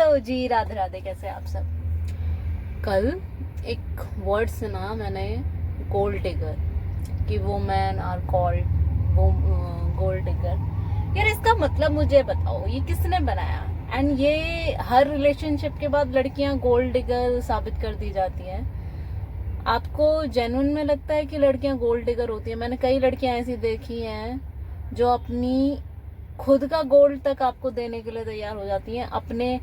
Hello जी, राधे राधे। कैसे आप सब? कल एक वर्ड सुना मैंने, गोल्ड डिगर, कि वुमेन आर कॉल्ड वो गोल्ड डिगर। यार इसका मतलब मुझे बताओ, ये किसने बनाया? एंड ये हर रिलेशनशिप के बाद लड़कियां गोल्ड डिगर साबित कर दी जाती हैं। आपको जेन्युइन में लगता है कि लड़कियां गोल्ड डिगर होती हैं? मैंने कई लड़कियां ऐसी देखी हैं जो अपनी खुद का गोल्ड तक आपको देने के लिए तैयार हो जाती हैं। अपने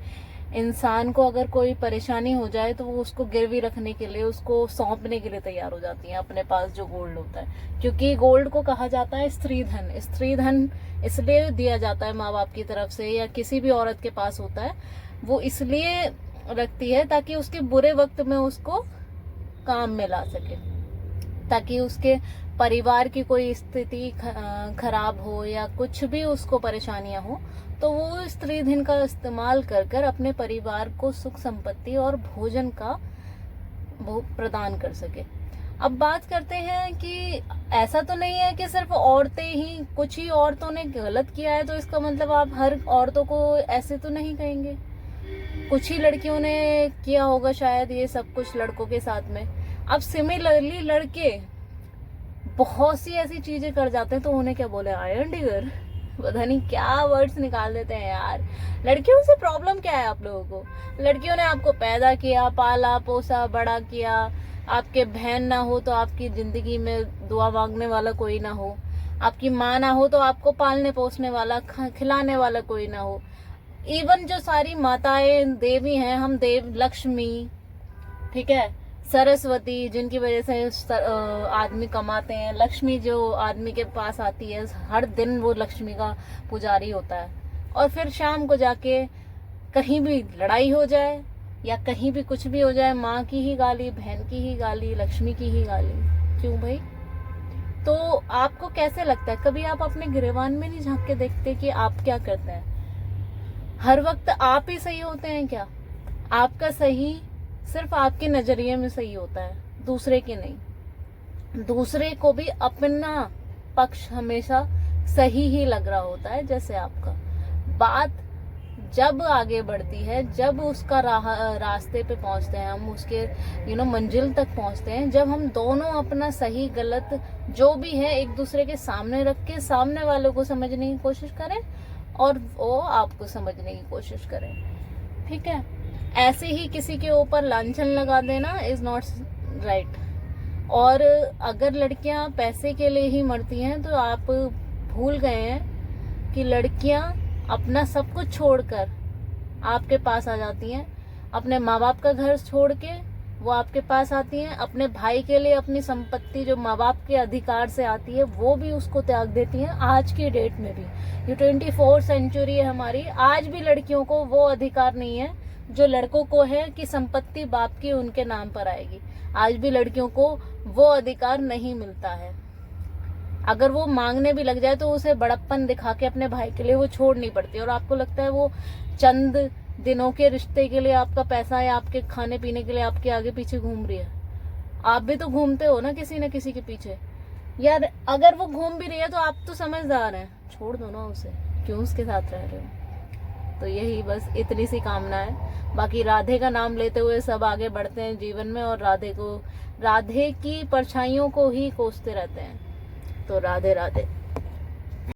इंसान को अगर कोई परेशानी हो जाए तो वो उसको गिरवी रखने के लिए, उसको सौंपने के लिए तैयार हो जाती हैं अपने पास जो गोल्ड होता है। क्योंकि गोल्ड को कहा जाता है स्त्री धन। स्त्री धन इसलिए दिया जाता है माँ बाप की तरफ से, या किसी भी औरत के पास होता है, वो इसलिए रखती है ताकि उसके बुरे वक्त में उसको काम में ला सके, ताकि उसके परिवार की कोई स्थिति खराब हो या कुछ भी उसको परेशानियां हो तो वो स्त्री धन का इस्तेमाल कर कर अपने परिवार को सुख संपत्ति और भोजन का वो प्रदान कर सके। अब बात करते हैं कि ऐसा तो नहीं है कि सिर्फ औरतें ही, कुछ ही औरतों ने गलत किया है तो इसका मतलब आप हर औरतों को ऐसे तो नहीं कहेंगे। कुछ ही लड़कियों ने किया होगा शायद ये सब कुछ लड़कों के साथ में। अब सिमिलरली लड़के बहुत सी ऐसी चीजें कर जाते हैं तो उन्हें क्या बोले, आयरन डिगर, पता नहीं क्या वर्ड्स निकाल देते हैं यार। लड़कियों से प्रॉब्लम क्या है आप लोगों को? लड़कियों ने आपको पैदा किया, पाला पोसा, बड़ा किया। आपके बहन ना हो तो आपकी जिंदगी में दुआ मांगने वाला कोई ना हो। आपकी माँ ना हो तो आपको पालने पोसने वाला, खिलाने वाला कोई ना हो। इवन जो सारी माताएं देवी हैं, हम देव, लक्ष्मी, ठीक है, सरस्वती, जिनकी वजह से आदमी कमाते हैं, लक्ष्मी जो आदमी के पास आती है हर दिन, वो लक्ष्मी का पुजारी होता है। और फिर शाम को जाके कहीं भी लड़ाई हो जाए या कहीं भी कुछ भी हो जाए, माँ की ही गाली, बहन की ही गाली, लक्ष्मी की ही गाली। क्यों भाई? तो आपको कैसे लगता है, कभी आप अपने गिरेबान में नहीं झांक के देखते कि आप क्या करते हैं? हर वक्त आप ही सही होते हैं क्या? आपका सही सिर्फ आपके नजरिए में सही होता है, दूसरे के नहीं। दूसरे को भी अपना पक्ष हमेशा सही ही लग रहा होता है, जैसे आपका। बात जब आगे बढ़ती है, जब उसका रास्ते पे पहुंचते हैं हम, उसके मंजिल तक पहुंचते हैं, जब हम दोनों अपना सही गलत जो भी है एक दूसरे के सामने रख के सामने वालों को समझने की कोशिश करें और वो आपको समझने की कोशिश करें, ठीक है। ऐसे ही किसी के ऊपर लांछन लगा देना इज नॉट राइट। और अगर लड़कियां पैसे के लिए ही मरती हैं तो आप भूल गए हैं कि लड़कियां अपना सब कुछ छोड़कर आपके पास आ जाती हैं। अपने माँ बाप का घर छोड़ के वो आपके पास आती हैं। अपने भाई के लिए अपनी संपत्ति जो माँ बाप के अधिकार से आती है वो भी उसको त्याग देती हैं। आज की डेट में भी, ये 24th सेंचुरी है हमारी, आज भी लड़कियों को वो अधिकार नहीं है जो लड़कों को है कि संपत्ति बाप की उनके नाम पर आएगी। आज भी लड़कियों को वो अधिकार नहीं मिलता है। अगर वो मांगने भी लग जाए तो उसे बड़प्पन दिखा के अपने भाई के लिए वो छोड़नी पड़ती है। और आपको लगता है वो चंद दिनों के रिश्ते के लिए आपका पैसा या आपके खाने पीने के लिए आपके आगे पीछे घूम रही है? आप भी तो घूमते हो ना किसी न किसी के पीछे। यार अगर वो घूम भी रही है तो आप तो समझदार हैं, छोड़ दो ना उसे, क्यों उसके साथ रह रहे हो? तो यही बस इतनी सी कामना है। बाकी राधे का नाम लेते हुए सब आगे बढ़ते हैं जीवन में और राधे की परछाइयों को ही कोसते रहते हैं। तो राधे राधे।